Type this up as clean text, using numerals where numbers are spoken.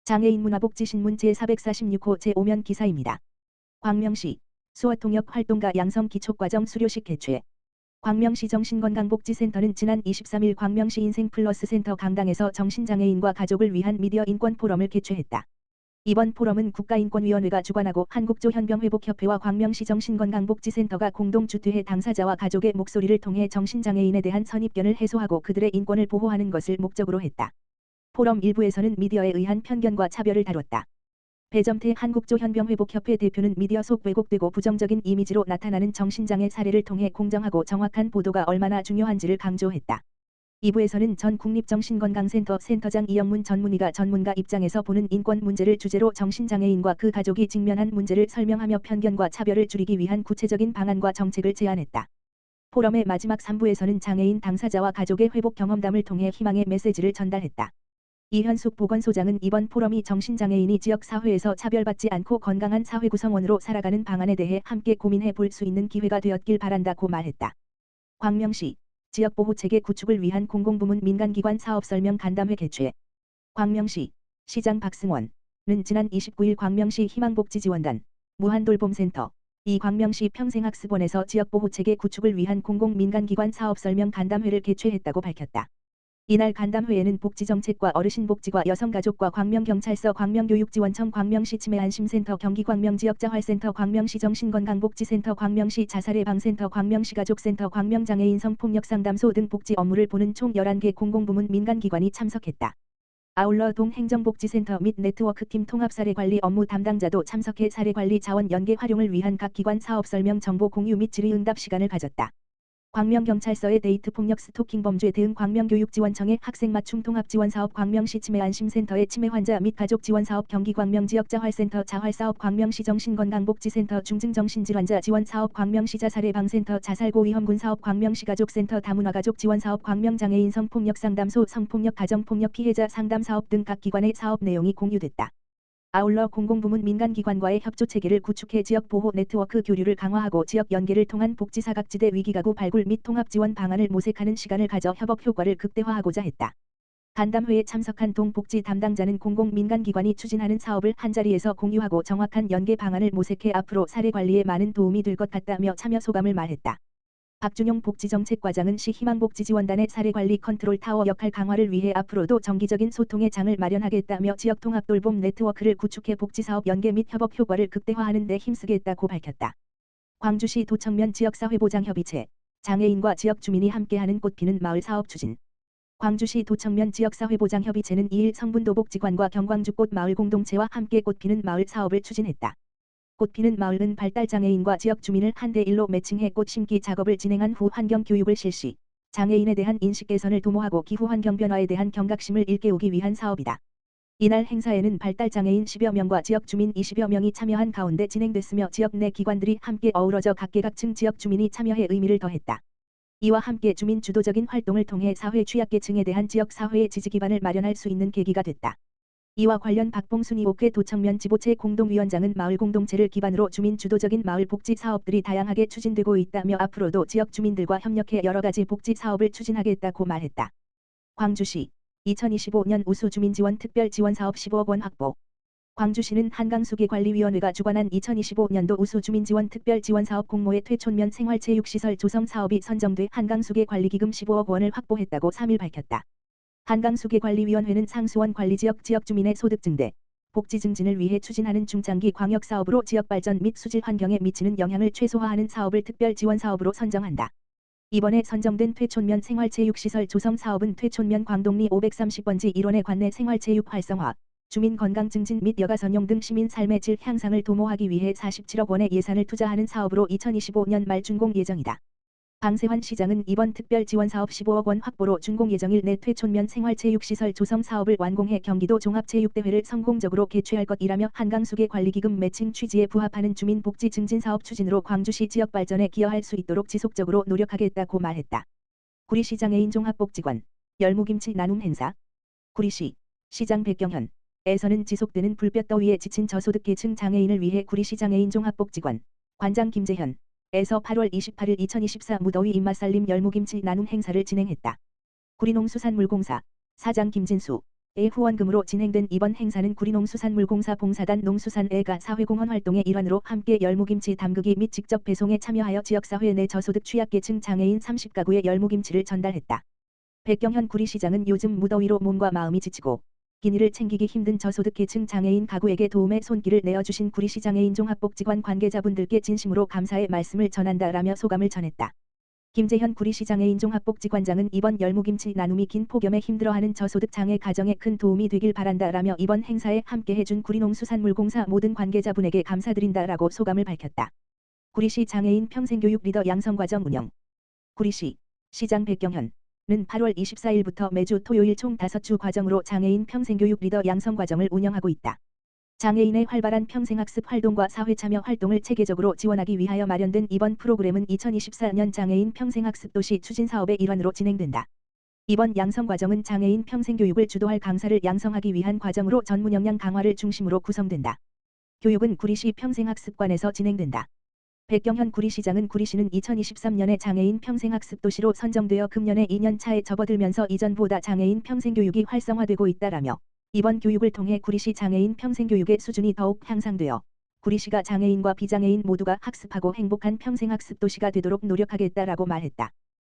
장애인 문화복지신문 제446호 제5면 기사입니다. 광명시 수어통역 활동가 양성 기초과정 수료식 개최. 광명시 정신건강복지센터는 지난 23일 광명시 인생플러스 센터 강당에서 정신장애인과 가족을 위한 미디어 인권 포럼을 개최했다. 이번 포럼은 국가인권위원회가 주관하고 한국조현병회복협회와 광명시 정신건강복지센터가 공동 주최해 당사자와 가족의 목소리를 통해 정신장애인에 대한 선입견을 해소하고 그들의 인권을 보호하는 것을 목적으로 했다. 포럼 1부에서는 미디어에 의한 편견과 차별을 다뤘다. 배점태 한국조현병회복협회 대표는 미디어 속 왜곡되고 부정적인 이미지로 나타나는 정신장애 사례를 통해 공정하고 정확한 보도가 얼마나 중요한지를 강조했다. 2부에서는 전 국립정신건강센터 센터장 이영문 전문의가 전문가 입장에서 보는 인권 문제를 주제로 정신장애인과 그 가족이 직면한 문제를 설명하며 편견과 차별을 줄이기 위한 구체적인 방안과 정책을 제안했다. 포럼의 마지막 3부에서는 장애인 당사자와 가족의 회복 경험담을 통해 희망의 메시지를 전달했다. 이현숙 보건소장은 이번 포럼이 정신장애인이 지역사회에서 차별받지 않고 건강한 사회 구성원으로 살아가는 방안에 대해 함께 고민해 볼 수 있는 기회가 되었길 바란다고 말했다. 광명시 지역보호체계 구축을 위한 공공부문 민간기관 사업설명 간담회 개최. 광명시 시장 박승원은 지난 29일 광명시 희망복지지원단 무한돌봄센터 이 광명시 평생학습원에서 지역보호체계 구축을 위한 공공민간기관 사업설명 간담회를 개최했다고 밝혔다. 이날 간담회에는 복지정책과 어르신복지과 여성가족과 광명경찰서 광명교육지원청 광명시 치매안심센터 경기광명지역자활센터 광명시 정신건강복지센터 광명시 자살예방센터 광명시 가족센터 광명장애인 성폭력상담소 등 복지 업무를 보는 총 11개 공공부문 민간기관이 참석했다. 아울러 동행정복지센터 및 네트워크팀 통합사례관리 업무 담당자도 참석해 사례관리 자원 연계 활용을 위한 각 기관 사업 설명 정보 공유 및 질의응답 시간을 가졌다. 광명경찰서의 데이트 폭력 스토킹 범죄 대응 광명교육지원청의 학생 맞춤 통합지원사업 광명시 치매안심센터의 치매환자 및 가족 지원사업 경기광명지역자활센터 자활사업 광명시 정신건강복지센터 중증정신질환자 지원사업 광명시 자살예방센터 자살고위험군사업 광명시 가족센터 다문화가족 지원사업 광명장애인 성폭력상담소 성폭력 가정폭력 피해자 상담사업 등 각 기관의 사업 내용이 공유됐다. 아울러 공공부문 민간기관과의 협조체계를 구축해 지역보호 네트워크 교류를 강화하고 지역 연계를 통한 복지사각지대 위기가구 발굴 및 통합지원 방안을 모색하는 시간을 가져 협업 효과를 극대화하고자 했다. 간담회에 참석한 동복지 담당자는 공공민간기관이 추진하는 사업을 한자리에서 공유하고 정확한 연계 방안을 모색해 앞으로 사례관리에 많은 도움이 될 것 같다며 참여 소감을 말했다. 박준용 복지정책과장은 시 희망복지지원단의 사례관리 컨트롤 타워 역할 강화를 위해 앞으로도 정기적인 소통의 장을 마련하겠다며 지역통합돌봄 네트워크를 구축해 복지사업 연계 및 협업 효과를 극대화하는 데 힘쓰겠다고 밝혔다. 광주시 도청면 지역사회보장협의체 장애인과 지역주민이 함께하는 꽃피는 마을 사업 추진. 광주시 도청면 지역사회보장협의체는 2일 성분도복지관과 경광주꽃 마을 공동체와 함께 꽃피는 마을 사업을 추진했다. 꽃피는 마을은 발달장애인과 지역주민을 한대1로 매칭해 꽃 심기 작업을 진행한 후 환경교육을 실시, 장애인에 대한 인식 개선을 도모하고 기후환경 변화에 대한 경각심을 일깨우기 위한 사업이다. 이날 행사에는 발달장애인 10여 명과 지역주민 20여 명이 참여한 가운데 진행됐으며 지역 내 기관들이 함께 어우러져 각계각층 지역주민이 참여해 의미를 더했다. 이와 함께 주민 주도적인 활동을 통해 사회 취약계층에 대한 지역사회의 지지기반을 마련할 수 있는 계기가 됐다. 이와 관련 박봉순 이옥회 도청면 지보체 공동위원장은 마을 공동체를 기반으로 주민 주도적인 마을 복지 사업들이 다양하게 추진되고 있다며 앞으로도 지역 주민들과 협력해 여러 가지 복지 사업을 추진하겠다고 말했다. 광주시 2025년 우수 주민지원 특별지원사업 15억 원 확보. 광주시는 한강수계관리위원회가 주관한 2025년도 우수 주민지원 특별지원사업 공모에 퇴촌면 생활체육시설 조성 사업이 선정돼 한강수계관리기금 15억 원을 확보했다고 3일 밝혔다. 한강수계관리위원회는 상수원 관리지역 지역주민의 소득 증대, 복지 증진을 위해 추진하는 중장기 광역사업으로 지역발전 및 수질 환경에 미치는 영향을 최소화하는 사업을 특별지원사업으로 선정한다. 이번에 선정된 퇴촌면 생활체육시설 조성 사업은 퇴촌면 광동리 530번지 1원의 관내 생활체육 활성화, 주민 건강 증진 및 여가 전용 등 시민 삶의 질 향상을 도모하기 위해 47억 원의 예산을 투자하는 사업으로 2025년 말 준공 예정이다. 방세환 시장은 이번 특별지원사업 15억 원 확보로 준공 예정일 내 퇴촌면 생활체육시설 조성 사업을 완공해 경기도 종합체육대회를 성공적으로 개최할 것이라며 한강수계관리기금 매칭 취지에 부합하는 주민복지 증진사업 추진으로 광주시 지역 발전에 기여할 수 있도록 지속적으로 노력하겠다고 말했다. 구리시 장애인 종합복지관 열무김치 나눔 행사. 구리시 시장 백경현 에서는 지속되는 불볕더위에 지친 저소득계층 장애인을 위해 구리시 장애인 종합복지관 관장 김재현 에서 8월 28일 2024 무더위 입맛살림 열무김치 나눔 행사를 진행했다. 구리농수산물공사 사장 김진수 후원금으로 진행된 이번 행사는 구리농수산물공사 봉사단 농수산애가 사회공헌 활동의 일환으로 함께 열무김치 담그기 및 직접 배송에 참여하여 지역사회 내 저소득 취약계층 장애인 30가구에 열무김치를 전달했다. 백경현 구리시장은 요즘 무더위로 몸과 마음이 지치고 끼니를 챙기기 힘든 저소득 계층 장애인 가구에게 도움의 손길을 내어주신 구리시장애인 종합복지관 관계자분들께 진심으로 감사의 말씀을 전한다라며 소감을 전했다. 김재현 구리시장애인 종합복지관장은 이번 열무김치 나눔이 긴 폭염에 힘들어하는 저소득 장애 가정에 큰 도움이 되길 바란다라며 이번 행사에 함께해준 구리농수산물공사 모든 관계자분에게 감사드린다라고 소감을 밝혔다. 구리시 장애인 평생교육 리더 양성과정 운영. 구리시 시장 백경현은 8월 24일부터 매주 토요일 총 5주 과정으로 장애인 평생교육 리더 양성과정을 운영하고 있다. 장애인의 활발한 평생학습 활동과 사회참여 활동을 체계적으로 지원하기 위하여 마련된 이번 프로그램은 2024년 장애인 평생학습 도시 추진 사업의 일환으로 진행된다. 이번 양성과정은 장애인 평생교육을 주도할 강사를 양성하기 위한 과정으로 전문 역량 강화를 중심으로 구성된다. 교육은 구리시 평생학습관에서 진행된다. 백경현 구리시장은 구리시는 2023년에 장애인 평생학습 도시로 선정되어 금년에 2년 차에 접어들면서 이전보다 장애인 평생교육이 활성화되고 있다라며 이번 교육을 통해 구리시 장애인 평생교육의 수준이 더욱 향상되어 구리시가 장애인과 비장애인 모두가 학습하고 행복한 평생학습 도시가 되도록 노력하겠다라고 말했다.